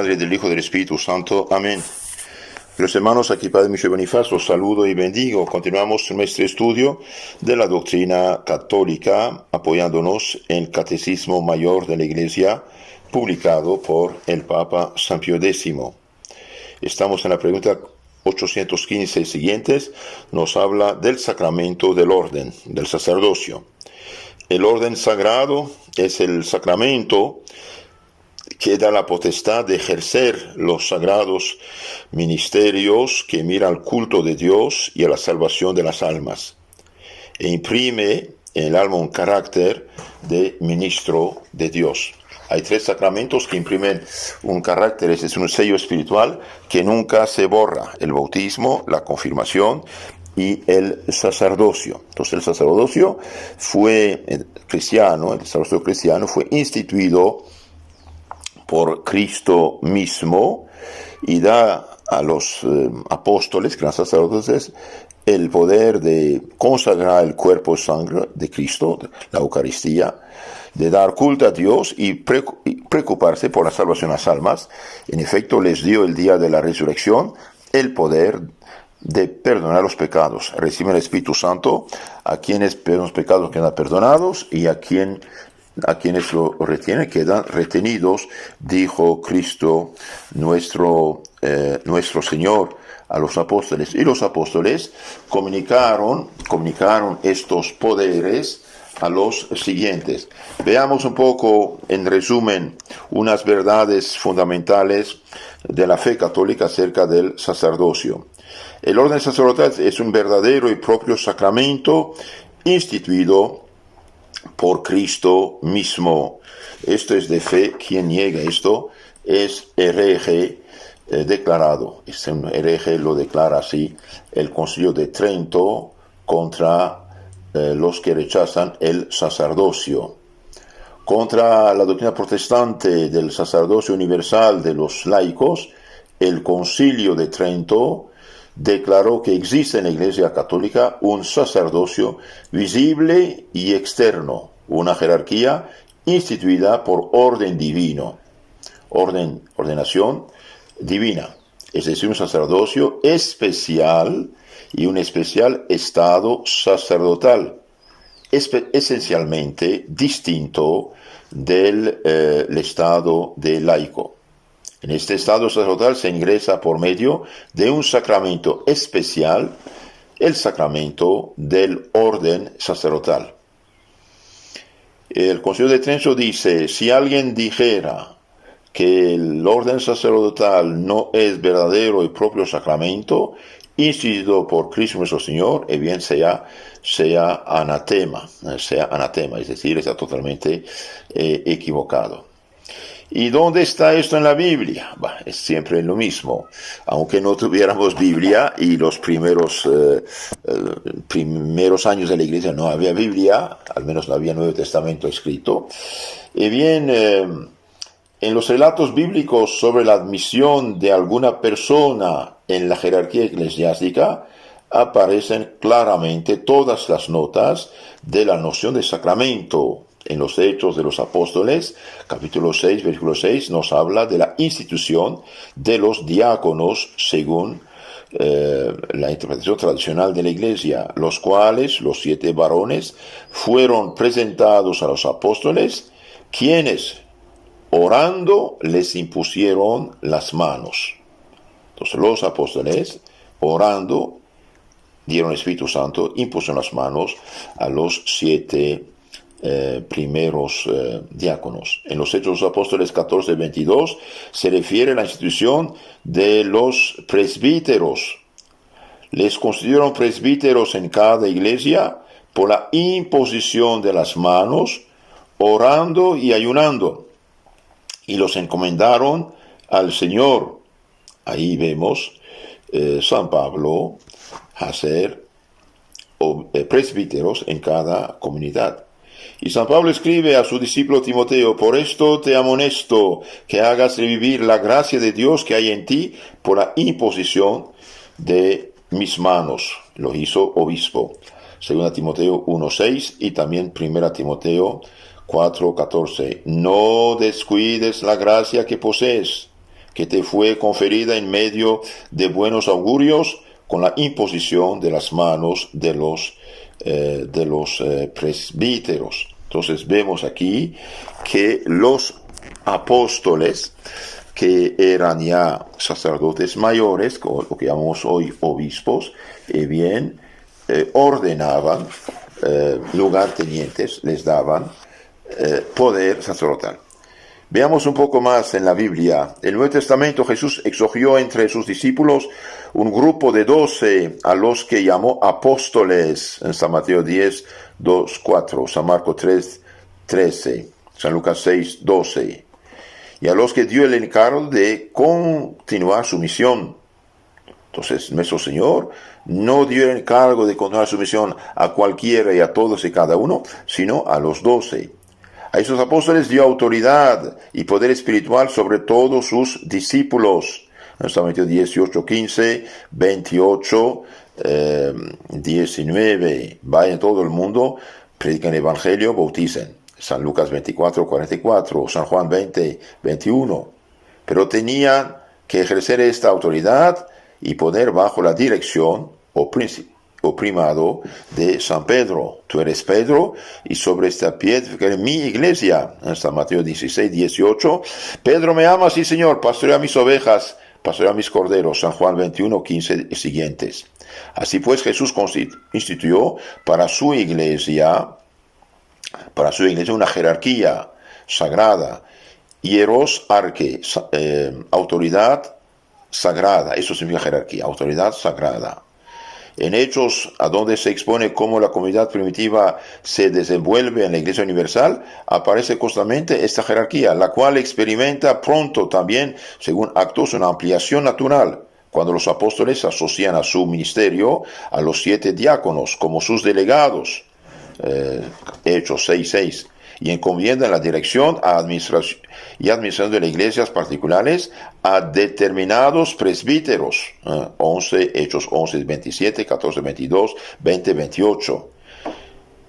Padre, del Hijo y del Espíritu Santo. Amén. Los hermanos, aquí Padre Michel Bonifaz, los saludo y bendigo. Continuamos nuestro estudio de la doctrina católica, apoyándonos en el Catecismo Mayor de la Iglesia, publicado por el Papa San Pío X. Estamos en la pregunta 815 y siguientes. Nos habla del sacramento del orden, del sacerdocio. El orden sagrado es el sacramento que da la potestad de ejercer los sagrados ministerios que mira al culto de Dios y a la salvación de las almas, e imprime en el alma un carácter de ministro de Dios. Hay tres sacramentos que imprimen un carácter, es un sello espiritual que nunca se borra: el bautismo, la confirmación y el sacerdocio. Entonces el sacerdocio fue cristiano, el sacerdocio cristiano fue instituido por Cristo mismo y da a los apóstoles, que eran sacerdotes, el poder de consagrar el cuerpo y sangre de Cristo, la Eucaristía, de dar culto a Dios y preocuparse por la salvación de las almas. En efecto, les dio el día de la resurrección el poder de perdonar los pecados. Reciben el Espíritu Santo a quienes los pecados quedan perdonados, y a quienes lo retienen quedan retenidos, dijo Cristo nuestro Señor a los apóstoles. Y los apóstoles comunicaron estos poderes a los siguientes. Veamos un poco, en resumen, unas verdades fundamentales de la fe católica acerca del sacerdocio. El orden sacerdotal es un verdadero y propio sacramento instituido por Cristo mismo. Esto es de fe. Quien niega esto es hereje declarado. Es un hereje, lo declara así el Concilio de Trento contra los que rechazan el sacerdocio. Contra la doctrina protestante del sacerdocio universal de los laicos, el Concilio de Trento declaró que existe en la Iglesia Católica un sacerdocio visible y externo, una jerarquía instituida por orden divino, ordenación divina, es decir, un sacerdocio especial y un especial estado sacerdotal, esencialmente distinto del estado de laico. En este estado sacerdotal se ingresa por medio de un sacramento especial, el sacramento del orden sacerdotal. El Concilio de Trento dice: si alguien dijera que el orden sacerdotal no es verdadero y propio sacramento instituido por Cristo nuestro Señor, bien sea anatema, es decir, está totalmente equivocado. ¿Y dónde está esto en la Biblia? Es siempre lo mismo. Aunque no tuviéramos Biblia, y los primeros años de la Iglesia no había Biblia, al menos no había Nuevo Testamento escrito, en los relatos bíblicos sobre la admisión de alguna persona en la jerarquía eclesiástica aparecen claramente todas las notas de la noción de sacramento. En los Hechos de los Apóstoles, capítulo 6, versículo 6, nos habla de la institución de los diáconos según la interpretación tradicional de la Iglesia, los cuales, los 7 varones, fueron presentados a los apóstoles, quienes, orando, les impusieron las manos. Entonces los apóstoles, orando, dieron el Espíritu Santo, impusieron las manos a los 7 primeros diáconos. En los Hechos de los Apóstoles 14:22 se refiere a la institución de los presbíteros. Les constituyeron presbíteros en cada iglesia por la imposición de las manos, orando y ayunando, y los encomendaron al Señor. Ahí vemos San Pablo hacer presbíteros en cada comunidad. Y San Pablo escribe a su discípulo Timoteo: por esto te amonesto que hagas revivir la gracia de Dios que hay en ti por la imposición de mis manos. Lo hizo obispo. 2 Timoteo 1:6 y también 1 Timoteo 4:14. No descuides la gracia que posees, que te fue conferida en medio de buenos augurios con la imposición de las manos de los presbíteros. Entonces vemos aquí que los apóstoles, que eran ya sacerdotes mayores, lo que llamamos hoy obispos, ordenaban lugartenientes, les daban poder sacerdotal. Veamos un poco más en la Biblia. En el Nuevo Testamento Jesús escogió entre sus discípulos un grupo de 12 a los que llamó apóstoles en San Mateo 10, 2, 4, San Marcos 3, 13, San Lucas 6, 12, y a los que dio el encargo de continuar su misión. Entonces, nuestro Señor no dio el encargo de continuar su misión a cualquiera y a todos y cada uno, sino a los 12. A esos apóstoles dio autoridad y poder espiritual sobre todos sus discípulos. En San Mateo 18, 15, 28, 19. Vayan todo el mundo, predican el Evangelio, bauticen. San Lucas 24, 44, San Juan 20, 21. Pero tenían que ejercer esta autoridad y poder bajo la dirección o primado de San Pedro. Tú eres Pedro, y sobre esta piedra que es mi iglesia. En San Mateo 16, 18. Pedro, me ama, sí Señor, pastorea mis ovejas, pastorea mis corderos. San Juan 21, 15 y siguientes. Así pues Jesús instituyó para su iglesia una jerarquía sagrada. Hieros arque, autoridad sagrada. Eso significa jerarquía, autoridad sagrada. En Hechos, a donde se expone cómo la comunidad primitiva se desenvuelve en la Iglesia Universal, aparece constantemente esta jerarquía, la cual experimenta pronto también, según Actos, una ampliación natural, cuando los apóstoles asocian a su ministerio a los 7 diáconos como sus delegados, Hechos 6:6, y encomiendan la dirección y administración de las iglesias particulares a determinados presbíteros, 11, Hechos 11, 27, 14, 22, 20, 28,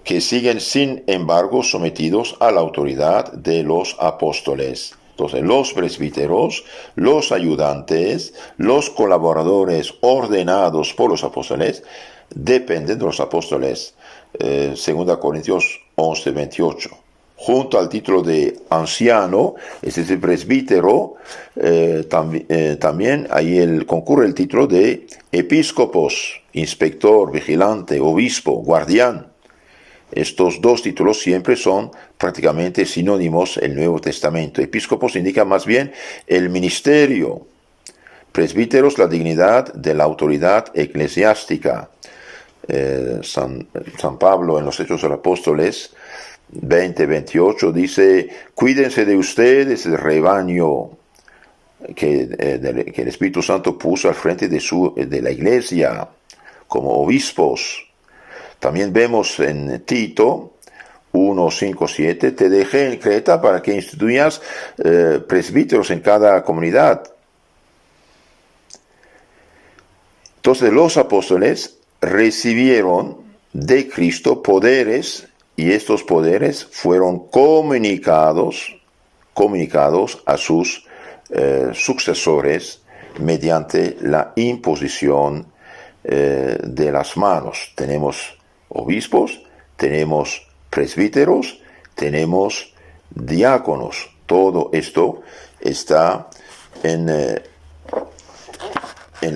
que siguen sin embargo sometidos a la autoridad de los apóstoles. Entonces, los presbíteros, los ayudantes, los colaboradores ordenados por los apóstoles, dependen de los apóstoles. 2 Corintios 11, 28. Junto al título de anciano, es decir, presbítero, también ahí concurre el título de episcopos, inspector, vigilante, obispo, guardián. Estos dos títulos siempre son prácticamente sinónimos en el Nuevo Testamento. Episcopos indica más bien el ministerio. Presbíteros, la dignidad de la autoridad eclesiástica. San Pablo en los Hechos de los Apóstoles 20-28 dice: cuídense de ustedes el rebaño que el Espíritu Santo puso al frente de la iglesia como obispos. También vemos en Tito 1:5-7: te dejé en Creta para que instituyas presbíteros en cada comunidad. Entonces los apóstoles recibieron de Cristo poderes, y estos poderes fueron comunicados a sus sucesores mediante la imposición de las manos. Tenemos obispos, tenemos presbíteros, tenemos diáconos. Todo esto está en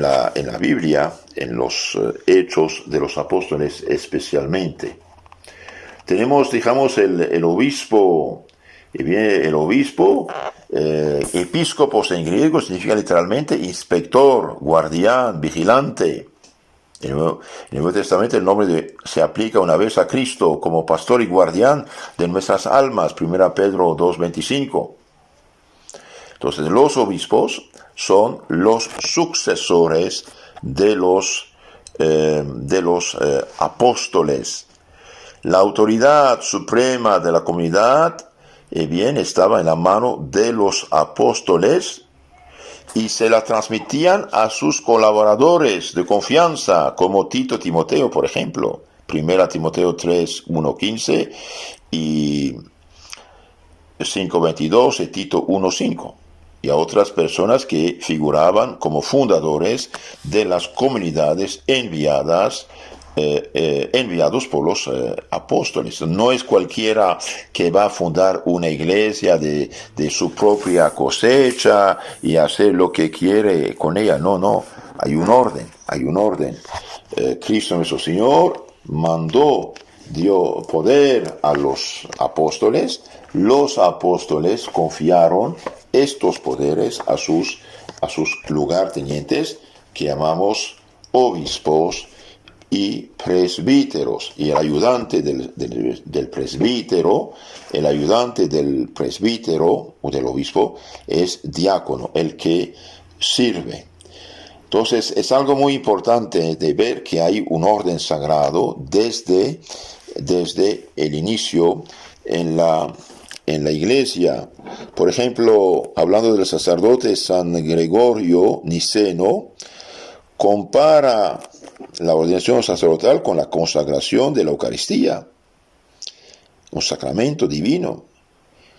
la Biblia, en los Hechos de los Apóstoles especialmente. Tenemos, digamos, el obispo. El obispo, episcopos en griego, significa literalmente inspector, guardián, vigilante. En el Nuevo Testamento el nombre se aplica una vez a Cristo como pastor y guardián de nuestras almas, 1 Pedro 2:25. Entonces los obispos son los sucesores de los apóstoles. La autoridad suprema de la comunidad estaba en la mano de los apóstoles, y se la transmitían a sus colaboradores de confianza, como Tito, Timoteo, por ejemplo. 1 Timoteo 3, 1:15 y 5:22 y Tito 1:5. y a otras personas que figuraban como fundadores de las comunidades enviados por los apóstoles. No es cualquiera que va a fundar una iglesia de su propia cosecha y hacer lo que quiere con ella. No, no, hay un orden. Cristo nuestro Señor dio poder a los apóstoles confiaron estos poderes a sus lugartenientes, que llamamos obispos y presbíteros. Y el ayudante del presbítero o del obispo es diácono, el que sirve. Entonces es algo muy importante de ver que hay un orden sagrado desde el inicio en la iglesia. Por ejemplo, hablando del sacerdote San Gregorio Niceno, compara la ordenación sacerdotal con la consagración de la Eucaristía, un sacramento divino.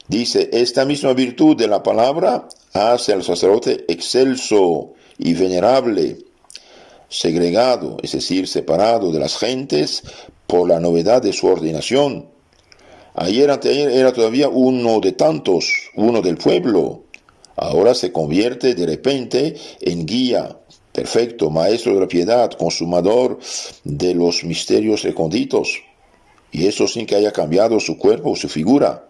Dice, esta misma virtud de la palabra hace al sacerdote excelso y venerable, segregado, es decir, separado de las gentes por la novedad de su ordenación. Ayer, anteayer era todavía uno de tantos, uno del pueblo. Ahora se convierte de repente en guía, perfecto, maestro de la piedad, consumador de los misterios recónditos. Y eso sin que haya cambiado su cuerpo o su figura.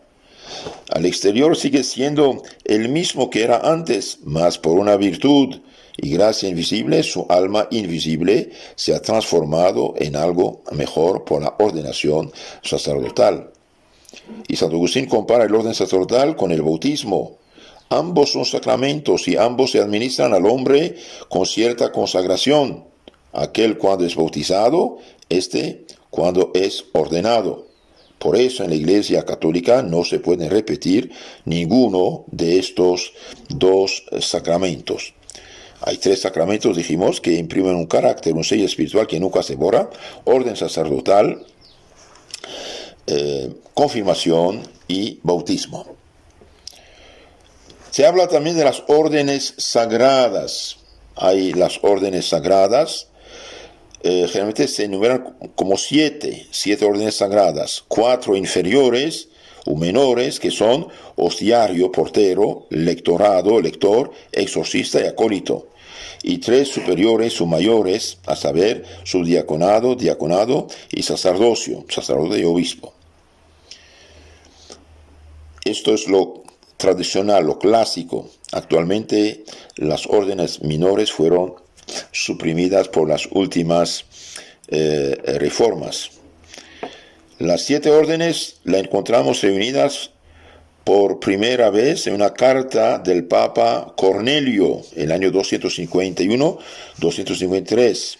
Al exterior sigue siendo el mismo que era antes, mas por una virtud y gracia invisible, su alma invisible se ha transformado en algo mejor por la ordenación sacerdotal. Y Santo Agustín compara el orden sacerdotal con el bautismo. Ambos son sacramentos y ambos se administran al hombre con cierta consagración. Aquel cuando es bautizado, cuando es ordenado. Por eso en la Iglesia Católica no se puede repetir ninguno de estos dos sacramentos. Hay 3 sacramentos, dijimos, que imprimen un carácter, un sello espiritual que nunca se borra: orden sacerdotal, confirmación y bautismo. Se habla también de las órdenes sagradas. Hay las órdenes sagradas, generalmente se enumeran como 7 órdenes sagradas, 4 inferiores o menores, que son hostiario, portero, lectorado, lector, exorcista y acólito, y 3 superiores o mayores, a saber, subdiaconado, diaconado y sacerdocio, sacerdote y obispo. Esto es lo tradicional, lo clásico. Actualmente las órdenes menores fueron suprimidas por las últimas reformas. Las 7 órdenes las encontramos reunidas por primera vez en una carta del Papa Cornelio, el año 251-253.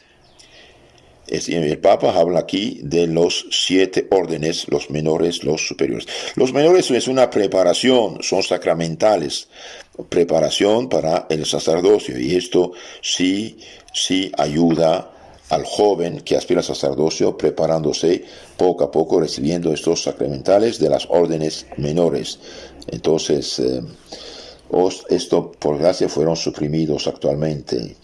El Papa habla aquí de los 7 órdenes, los menores, los superiores. Los menores es una preparación, son sacramentales, preparación para el sacerdocio, y esto sí ayuda al joven que aspira al sacerdocio, preparándose poco a poco, recibiendo estos sacramentales de las órdenes menores. Entonces, esto por gracia fueron suprimidos actualmente.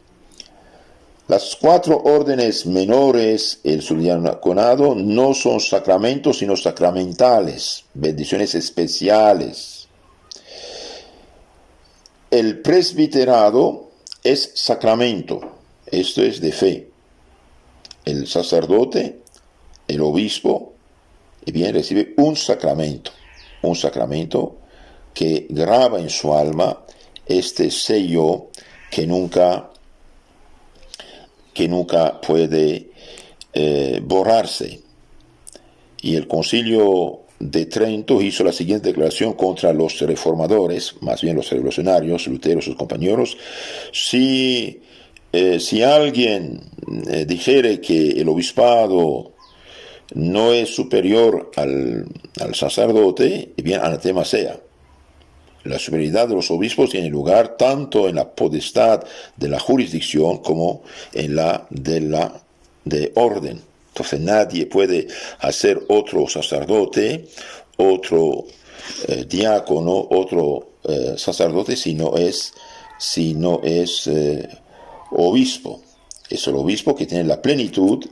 Las 4 órdenes menores, el subdiaconado, no son sacramentos sino sacramentales, bendiciones especiales. El presbiterado es sacramento, esto es de fe. El sacerdote, el obispo, recibe un sacramento que graba en su alma este sello que nunca puede borrarse. Y el Concilio de Trento hizo la siguiente declaración contra los reformadores, más bien los revolucionarios, Lutero y sus compañeros: si alguien dijere que el obispado no es superior al sacerdote, anatema sea. La superioridad de los obispos tiene lugar tanto en la potestad de la jurisdicción como en la de orden. Entonces nadie puede hacer otro sacerdote, otro diácono, otro sacerdote si no es obispo. Es el obispo que tiene la plenitud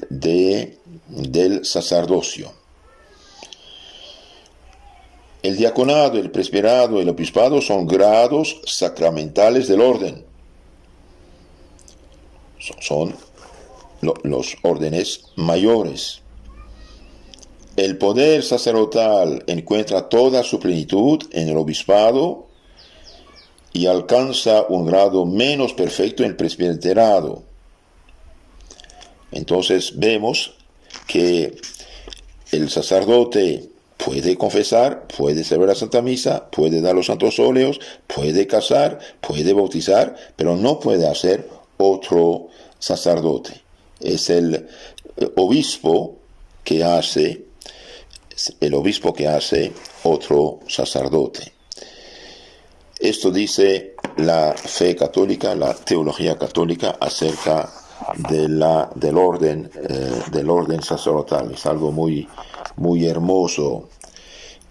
del sacerdocio. El diaconado, el presbiterado y el obispado son grados sacramentales del orden. Son los órdenes mayores. El poder sacerdotal encuentra toda su plenitud en el obispado y alcanza un grado menos perfecto en el presbiterado. Entonces vemos que el sacerdote puede confesar, puede celebrar la Santa Misa, puede dar los santos óleos, puede casar, puede bautizar, pero no puede hacer otro sacerdote. Es el obispo que hace otro sacerdote. Esto dice la fe católica, la teología católica acerca del orden sacerdotal. Es algo muy, muy hermoso.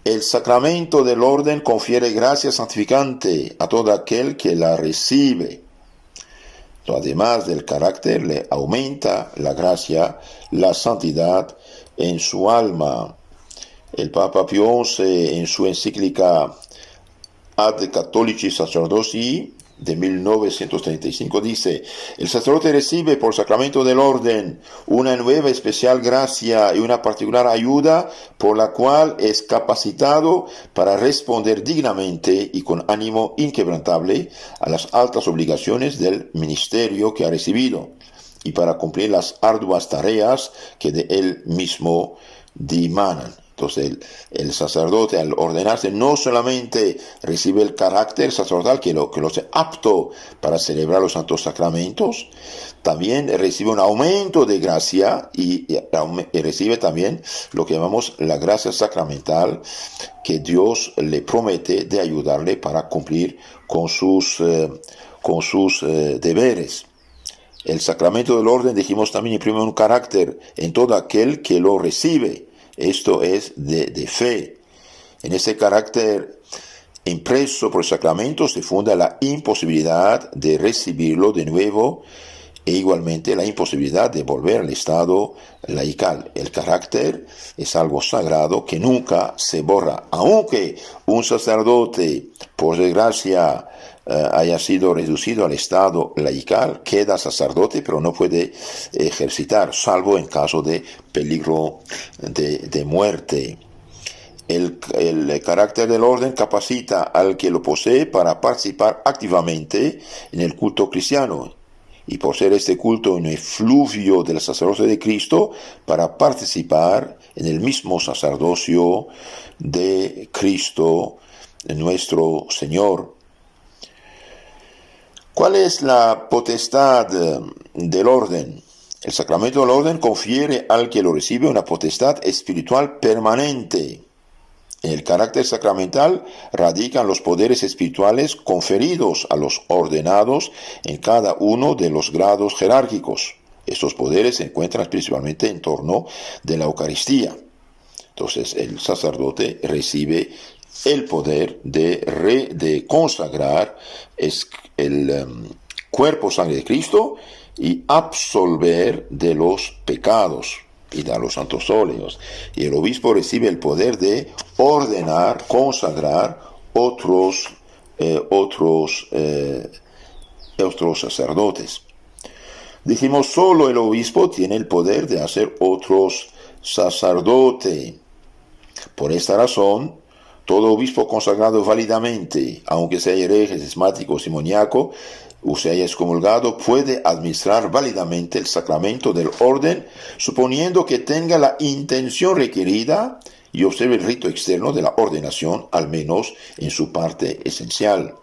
El sacramento del orden confiere gracia santificante a todo aquel que la recibe. Además del carácter, le aumenta la gracia, la santidad en su alma. El Papa Pío XI, en su encíclica Ad Catholici Sacerdotii de 1935, dice: el sacerdote recibe por sacramento del orden una nueva especial gracia y una particular ayuda por la cual es capacitado para responder dignamente y con ánimo inquebrantable a las altas obligaciones del ministerio que ha recibido y para cumplir las arduas tareas que de él mismo dimanan. Entonces el sacerdote, al ordenarse, no solamente recibe el carácter sacerdotal que lo hace apto para celebrar los santos sacramentos, también recibe un aumento de gracia y recibe también lo que llamamos la gracia sacramental que Dios le promete de ayudarle para cumplir con sus deberes. El sacramento del orden, dijimos, también imprime un carácter en todo aquel que lo recibe. Esto es de fe. En ese carácter impreso por el sacramento se funda la imposibilidad de recibirlo de nuevo e igualmente la imposibilidad de volver al estado laical. El carácter es algo sagrado que nunca se borra. Aunque un sacerdote, por desgracia, haya sido reducido al estado laical, queda sacerdote, pero no puede ejercitar, salvo en caso de peligro de muerte. El carácter del orden capacita al que lo posee para participar activamente en el culto cristiano, y por ser este culto un efluvio del sacerdocio de Cristo, para participar en el mismo sacerdocio de Cristo, nuestro Señor. ¿Cuál es la potestad del orden? El sacramento del orden confiere al que lo recibe una potestad espiritual permanente. En el carácter sacramental radican los poderes espirituales conferidos a los ordenados en cada uno de los grados jerárquicos. Estos poderes se encuentran principalmente en torno de la Eucaristía. Entonces el sacerdote recibe el poder de consagrar el cuerpo, sangre de Cristo y absolver de los pecados y dar los santos óleos. Y el obispo recibe el poder de ordenar, consagrar otros sacerdotes. Dijimos, solo el obispo tiene el poder de hacer otros sacerdotes. Por esta razón, todo obispo consagrado válidamente, aunque sea hereje, cismático, simoniaco, o se haya excomulgado, puede administrar válidamente el sacramento del orden, suponiendo que tenga la intención requerida y observe el rito externo de la ordenación, al menos en su parte esencial.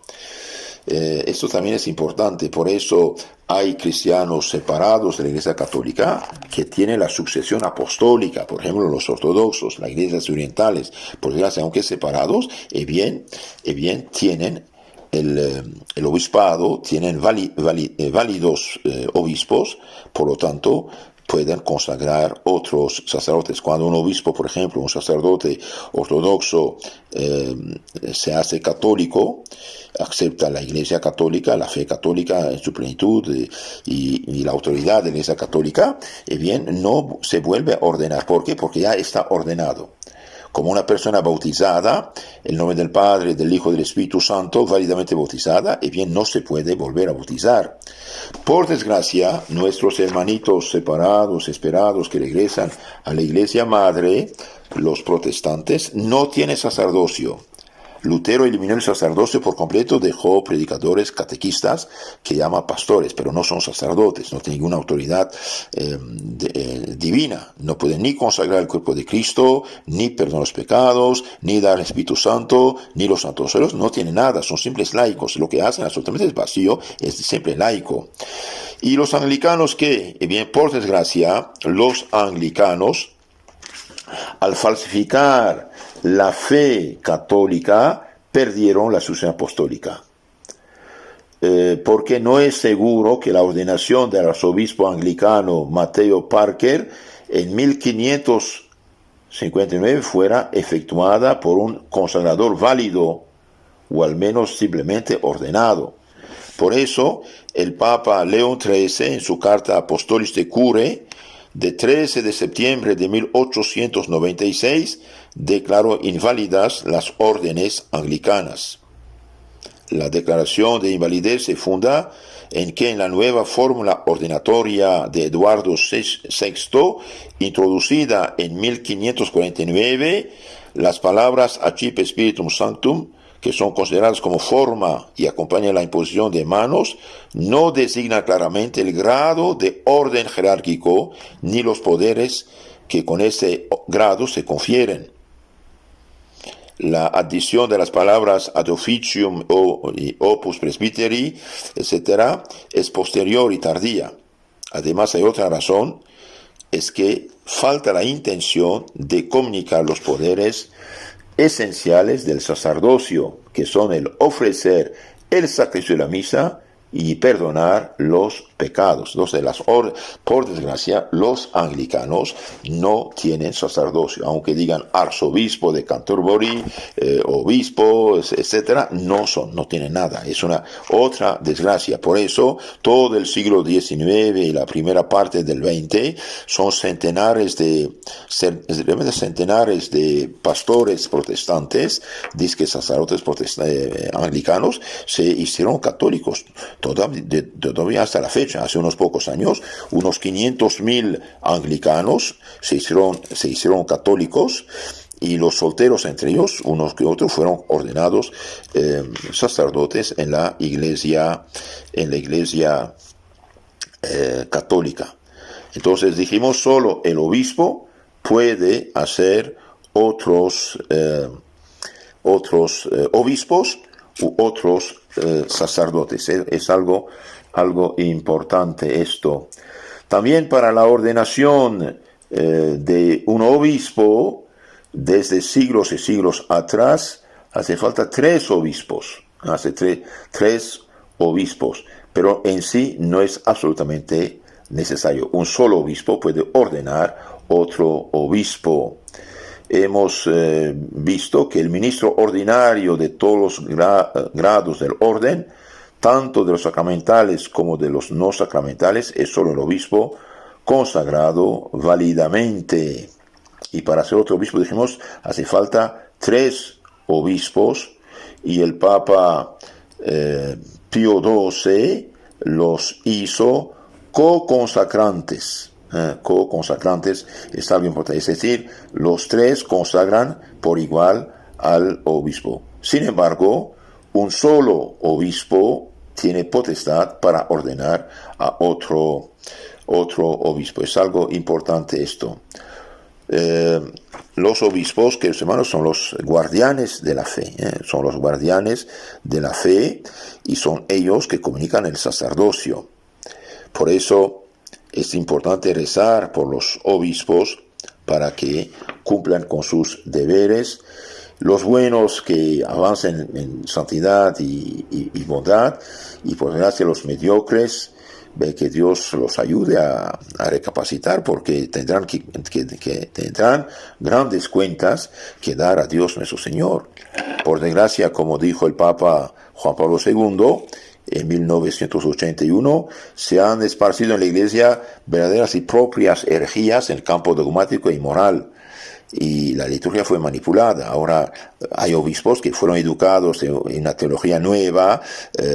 Esto también es importante, por eso hay cristianos separados de la Iglesia Católica que tienen la sucesión apostólica, por ejemplo los ortodoxos, las iglesias orientales, por desgracia, aunque separados, bien tienen el obispado, tienen válidos obispos, por lo tanto pueden consagrar otros sacerdotes. Cuando un obispo, por ejemplo, un sacerdote ortodoxo se hace católico, acepta la Iglesia católica, la fe católica en su plenitud y la autoridad de la Iglesia católica, bien, no se vuelve a ordenar. ¿Por qué? Porque ya está ordenado. Como una persona bautizada, el nombre del Padre, del Hijo y del Espíritu Santo, válidamente bautizada, bien, no se puede volver a bautizar. Por desgracia, nuestros hermanitos separados, esperados, que regresan a la Iglesia Madre, los protestantes, no tienen sacerdocio. Lutero eliminó el sacerdocio por completo, dejó predicadores catequistas que llama pastores, pero no son sacerdotes, no tienen ninguna autoridad divina. No pueden ni consagrar el cuerpo de Cristo, ni perdonar los pecados, ni dar el Espíritu Santo, ni los santos celos, no tienen nada, son simples laicos. Lo que hacen absolutamente es vacío, es siempre laico. Y los anglicanos, ¿qué? Bien, por desgracia, los anglicanos, al falsificar la fe católica, perdieron la sucesión apostólica. Porque no es seguro que la ordenación del arzobispo anglicano Mateo Parker en 1559 fuera efectuada por un consagrador válido, o al menos simplemente ordenado. Por eso, el Papa León XIII, en su carta Apostolis de Cure, de 13 de septiembre de 1896, declaró inválidas las órdenes anglicanas. La declaración de invalidez se funda en que en la nueva fórmula ordenatoria de Eduardo VI, introducida en 1549, las palabras Accipe Spiritum Sanctum, que son consideradas como forma y acompañan la imposición de manos, no designan claramente el grado de orden jerárquico ni los poderes que con ese grado se confieren. La adición de las palabras ad officium o opus presbyteri, etc., es posterior y tardía. Además, hay otra razón, es que falta la intención de comunicar los poderes esenciales del sacerdocio, que son el ofrecer el sacrificio de la misa y perdonar los pecados. Entonces, por desgracia, los anglicanos no tienen sacerdocio, aunque digan arzobispo de Canterbury, obispo, etcétera, no tienen nada. Es una otra desgracia. Por eso, todo el siglo XIX y la primera parte del XX son centenares de pastores protestantes, disque sacerdotes anglicanos, se hicieron católicos. Todavía hasta la fecha, hace unos pocos años, unos 500,000 anglicanos se hicieron católicos, y los solteros entre ellos, unos que otros, fueron ordenados sacerdotes en la iglesia católica. Entonces dijimos, solo el obispo puede hacer otros obispos u otros sacerdotes. Es algo importante esto. También para la ordenación de un obispo, desde siglos y siglos atrás, hace falta 3 obispos. Tres obispos. Pero en sí no es absolutamente necesario. Un solo obispo puede ordenar otro obispo. Hemos visto que el ministro ordinario de todos los grados del orden, tanto de los sacramentales como de los no sacramentales, es solo el obispo consagrado válidamente. Y para ser otro obispo, dijimos, hace falta 3 obispos, y el Papa Pío XII los hizo co-consagrantes. Co-consagrantes es algo importante, es decir, los 3 consagran por igual al obispo. Sin embargo, un solo obispo tiene potestad para ordenar a otro obispo. Es algo importante esto. Los obispos, queridos hermanos, son los guardianes de la fe, son los guardianes de la fe, y son ellos que comunican el sacerdocio. Por eso es importante rezar por los obispos para que cumplan con sus deberes. Los buenos que avancen en santidad y bondad, y por desgracia los mediocres que Dios los ayude a recapacitar, porque tendrán tendrán grandes cuentas que dar a Dios nuestro Señor. Por desgracia, como dijo el Papa Juan Pablo II, en 1981, se han esparcido en la Iglesia verdaderas y propias herejías en el campo dogmático y moral. Y la liturgia fue manipulada. Ahora hay obispos que fueron educados en una teología nueva,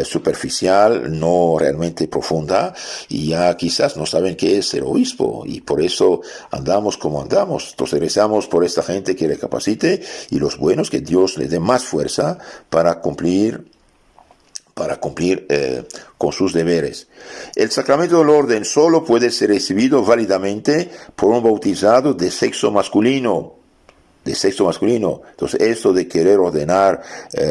superficial, no realmente profunda, y ya quizás no saben qué es ser obispo, y por eso andamos como andamos. Entonces rezamos por esta gente que recapacite, y los buenos, que Dios les dé más fuerza para cumplir con sus deberes. El sacramento del orden solo puede ser recibido válidamente por un bautizado de sexo masculino. Entonces, esto de querer ordenar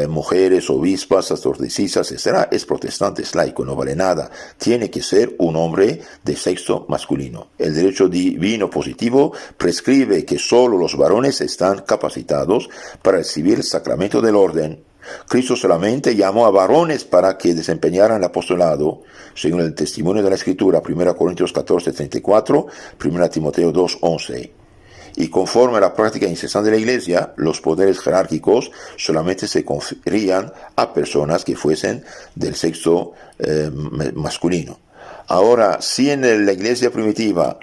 mujeres, obispas, sacerdotisas, etc., es protestante, es laico, no vale nada. Tiene que ser un hombre de sexo masculino. El derecho divino positivo prescribe que solo los varones están capacitados para recibir el sacramento del orden. Cristo solamente llamó a varones para que desempeñaran el apostolado, según el testimonio de la Escritura, 1 Corintios 14:34, 1 Timoteo 2:11. Y conforme a la práctica incesante de la Iglesia, los poderes jerárquicos solamente se conferían a personas que fuesen del sexo masculino. Ahora, si en la Iglesia primitiva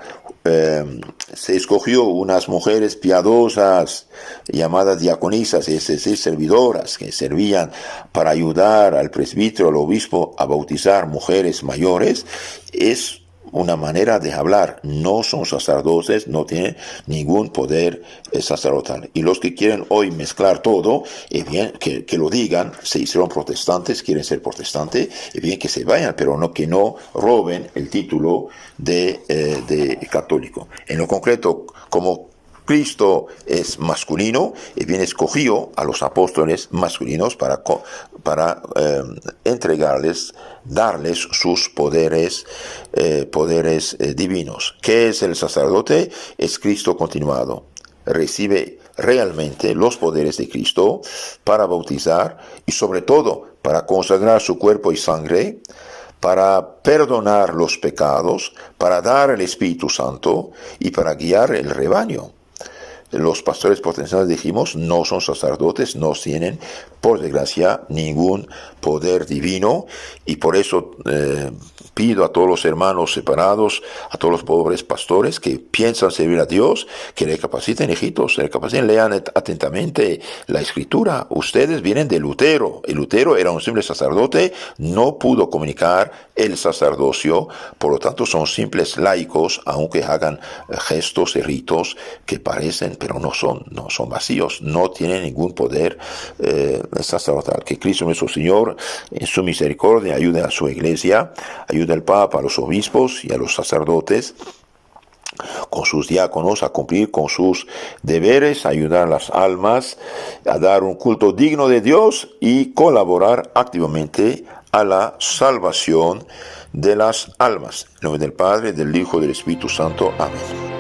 se escogió unas mujeres piadosas llamadas diaconisas, es decir, servidoras, que servían para ayudar al presbítero, al obispo, a bautizar mujeres mayores, es una manera de hablar. No son sacerdotes, no tienen ningún poder sacerdotal. Y los que quieren hoy mezclar todo, es bien que lo digan. Se hicieron protestantes, quieren ser protestantes, es bien que se vayan, pero no que no roben el título de católico. En lo concreto, como Cristo es masculino, y bien escogió a los apóstoles masculinos para entregarles, darles sus poderes divinos. ¿Qué es el sacerdote? Es Cristo continuado. Recibe realmente los poderes de Cristo para bautizar y sobre todo para consagrar su cuerpo y sangre, para perdonar los pecados, para dar el Espíritu Santo y para guiar el rebaño. Los pastores protestantes, dijimos, no son sacerdotes, no tienen, por desgracia, ningún poder divino, y por eso pido a todos los hermanos separados, a todos los pobres pastores que piensan servir a Dios, que recapaciten, hijitos, lean atentamente la Escritura. Ustedes vienen de Lutero, y Lutero era un simple sacerdote, no pudo comunicar el sacerdocio, por lo tanto son simples laicos, aunque hagan gestos y ritos que parecen, pero no son vacíos, no tienen ningún poder sacerdotal. Que Cristo nuestro Señor, en su misericordia, ayude a su iglesia, ayude al Papa, a los obispos y a los sacerdotes, con sus diáconos, a cumplir con sus deberes, ayudar a las almas, a dar un culto digno de Dios y colaborar activamente a la salvación de las almas. En nombre del Padre, del Hijo y del Espíritu Santo. Amén.